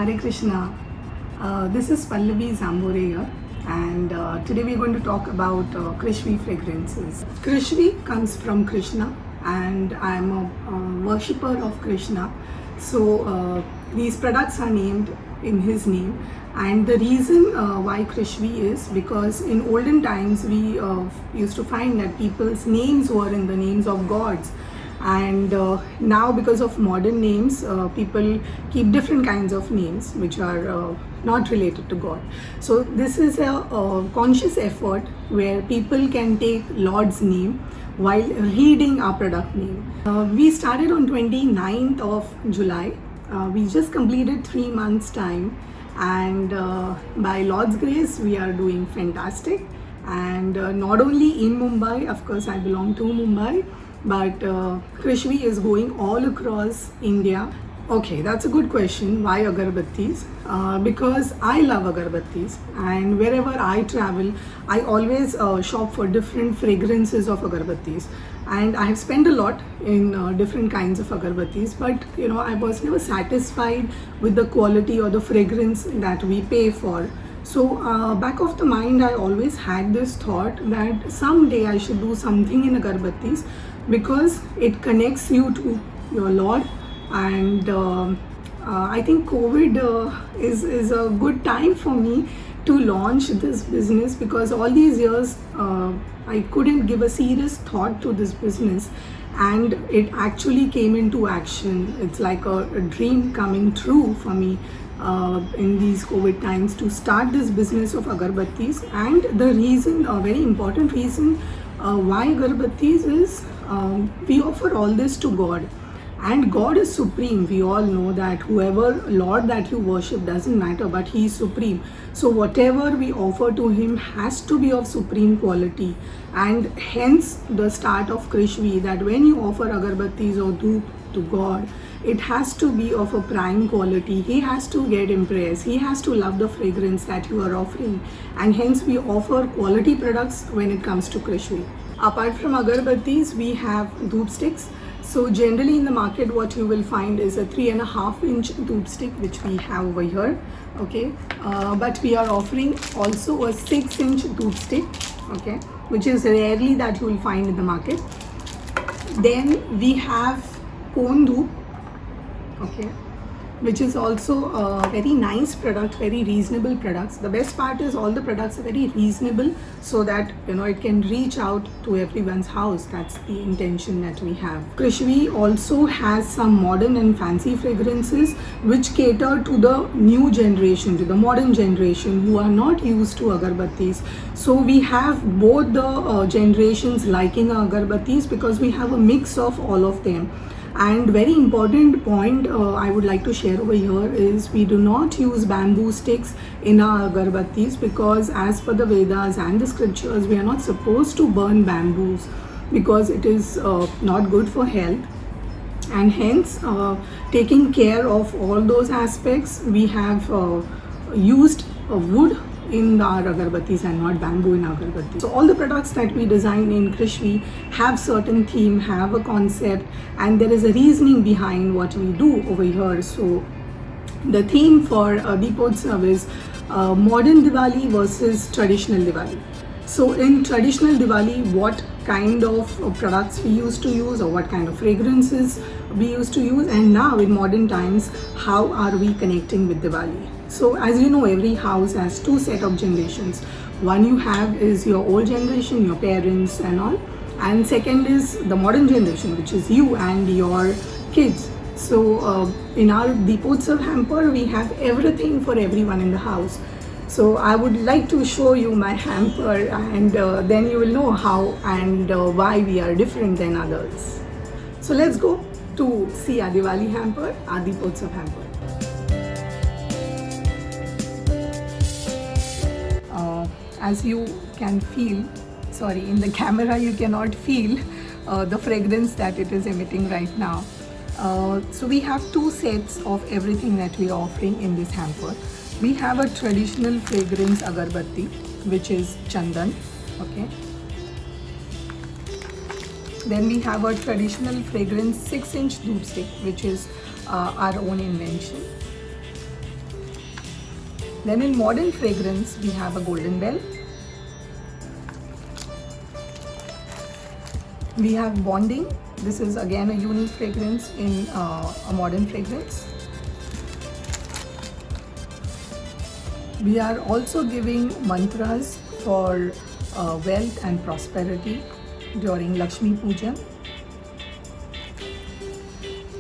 Hare Krishna. This is Pallavi Zambore here, and today we're going to talk about Krishvi fragrances. Krishvi comes from Krishna, and I'm a worshipper of Krishna. So these products are named in his name, and the reason why Krishvi is because in olden times we used to find that people's names were in the names of gods, and now because of modern names people keep different kinds of names which are not related to God. So this is a conscious effort where people can take Lord's name while reading our product name. We started on 29th of July. We just completed 3 months time, and by Lord's grace we are doing fantastic. And not only in Mumbai, of course I belong to Mumbai, but Krishvi is going all across India. Okay, that's a good question. Why agarbattis? Because I love agarbattis, and wherever I travel, I always shop for different fragrances of agarbattis. And I have spent a lot in different kinds of agarbattis, but I was never satisfied with the quality or the fragrance that we pay for. So back of the mind, I always had this thought that someday I should do something in agarbattis because it connects you to your Lord. And I think COVID is a good time for me to launch this business, because all these years I couldn't give a serious thought to this business, and it actually came into action. It's like a dream coming true for me in these COVID times to start this business of agarbattis. And the reason, a very important reason why agarbattis is we offer all this to God, and God is supreme. We all know that whoever Lord that you worship doesn't matter, but He is supreme. So whatever we offer to Him has to be of supreme quality, and hence the start of Krishvi, that when you offer agarbattis or dhoop to God, it has to be of a prime quality. He has to get impressed. He has to love the fragrance that you are offering, and hence we offer quality products when it comes to Krishvi. Apart from agarbattis, we have dhoop sticks. So generally in the market, what you will find is a 3.5-inch dhoop stick, which we have over here. Okay, but we are offering also a 6-inch dhoop stick. Okay, which is rarely that you will find in the market. Then we have cone dhoop. Okay, which is also a very nice product, very reasonable products. The best part is all the products are very reasonable, so that it can reach out to everyone's house. That's the intention that we have. Krishvi also has some modern and fancy fragrances which cater to the new generation, to the modern generation who are not used to agarbattis. So we have both the generations liking agarbattis, because we have a mix of all of them. And very important point I would like to share over here is we do not use bamboo sticks in our agarbattis, because as per the Vedas and the scriptures, we are not supposed to burn bamboos because it is not good for health. And hence taking care of all those aspects, we have used wood in our agarbattis and not bamboo in agarbattis. So all the products that we design in Krishvi have certain theme, have a concept, and there is a reasoning behind what we do over here. So the theme for Deepotsav is modern Diwali versus traditional Diwali. So in traditional Diwali, what kind of products we used to use, or what kind of fragrances we used to use, and now in modern times, how are we connecting with Diwali? So as you know, every house has 2 set of generations. One you have is your old generation, your parents and all, and second is the modern generation, which is you and your kids. So in our Deepotsav hamper, we have everything for everyone in the house. So I would like to show you my hamper, and then you will know how and why we are different than others. So let's go to see our Diwali hamper, our Deepotsav hamper. As you can feel, sorry, in the camera you cannot feel the fragrance that it is emitting right now. So we have 2 sets of everything that we are offering in this hamper. We have a traditional fragrance agarbatti, which is chandan. Okay, then we have a traditional fragrance 6-inch dhoop stick, which is our own invention. Then in modern fragrance, we have a Golden Bell. We have Bonding. This is again a unique fragrance in a modern fragrance. We are also giving mantras for wealth and prosperity during Lakshmi Puja.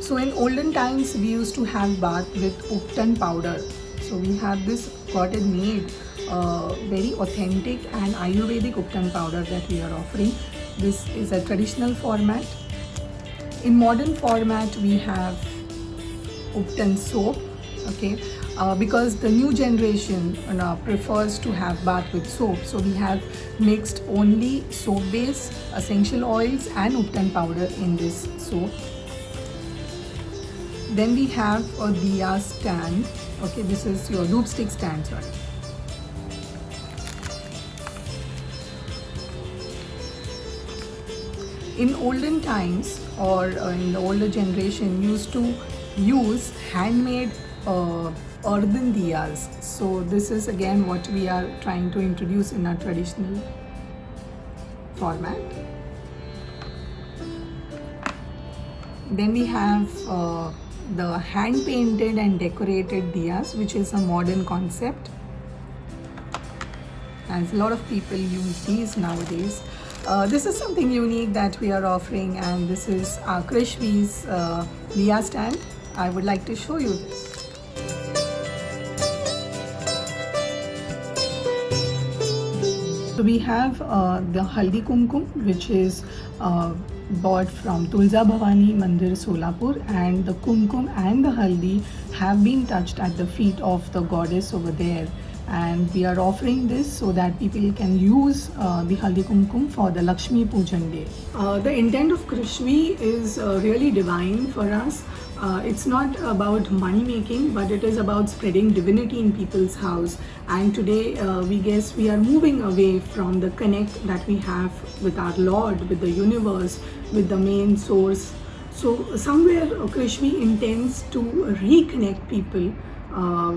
So in olden times, we used to have bath with Uptan powder. So we have this got made very authentic and Ayurvedic Uptan powder that we are offering. This is a traditional format. In modern format, we have Uptan soap, okay, because the new generation prefers to have bath with soap. So we have mixed only soap base, essential oils and Uptan powder in this soap. Then we have a diya stand, okay, this is your loop stick stand, sorry. In olden times or in the older generation used to use handmade earthen diyas. So this is again what we are trying to introduce in our traditional format. Then we have the hand painted and decorated diyas, which is a modern concept, as a lot of people use these nowadays. This is something unique that we are offering, and this is our Krishvi's diya stand. I would like to show you this. So we have the Haldi Kumkum, which is bought from Tulja Bhavani Mandir Solapur, and the Kumkum and the Haldi have been touched at the feet of the goddess over there. And we are offering this so that people can use the Haldi Kumkum for the Lakshmi Pujan day. The intent of Krishvi is really divine for us. It's not about money making, but it is about spreading divinity in people's house. And today we guess we are moving away from the connect that we have with our Lord, with the universe, with the main source. So somewhere Krishvi intends to reconnect people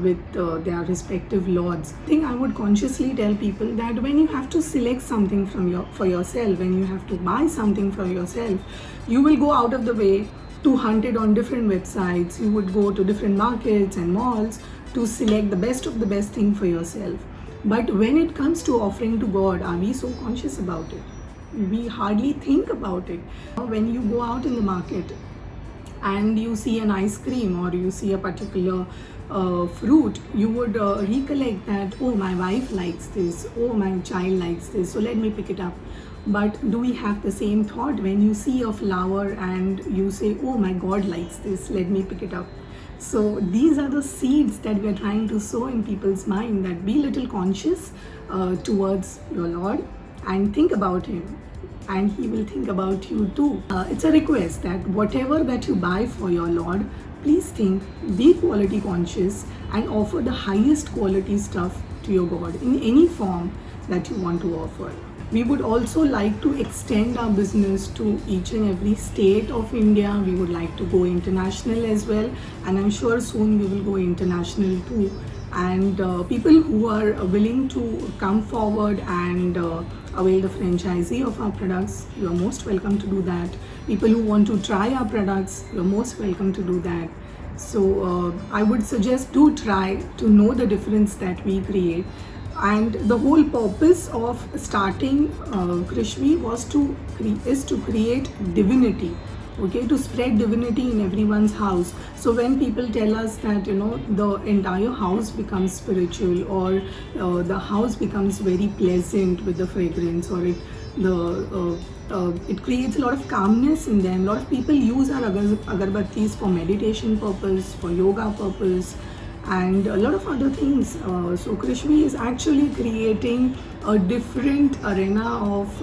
with their respective lords. I think I would consciously tell people that when you have to select something for yourself, when you have to buy something for yourself, you will go out of the way to hunt it on different websites. You would go to different markets and malls to select the best of the best thing for yourself. But when it comes to offering to God, are we so conscious about it? We hardly think about it. When you go out in the market and you see an ice cream or you see a particular fruit, you would recollect that, oh, my wife likes this, oh, my child likes this, so let me pick it up. But do we have the same thought when you see a flower and you say, oh, my God likes this, let me pick it up? So these are the seeds that we are trying to sow in people's mind, that be little conscious towards your Lord and think about Him, and He will think about you too. It's a request that whatever that you buy for your Lord, please think, be quality conscious and offer the highest quality stuff to your God in any form that you want to offer. We would also like to extend our business to each and every state of India. We would like to go international as well, and I'm sure soon we will go international too. And people who are willing to come forward and avail the franchisee of our products, you are most welcome to do that. People who want to try our products, you are most welcome to do that. So I would suggest do try to know the difference that we create. And the whole purpose of starting Krishvi is to create divinity, okay, to spread divinity in everyone's house. So when people tell us that, you know, the entire house becomes spiritual, or the house becomes very pleasant with the fragrance, or it creates a lot of calmness in them. A lot of people use our agarbattis for meditation purpose, for yoga purpose, and a lot of other things. So Krishvi is actually creating a different arena of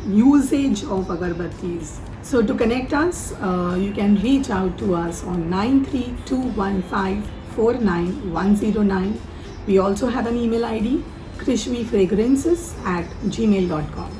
usage of agarbattis. So to connect us, you can reach out to us on 93215491109. We also have an email ID, krishvifragrances@gmail.com.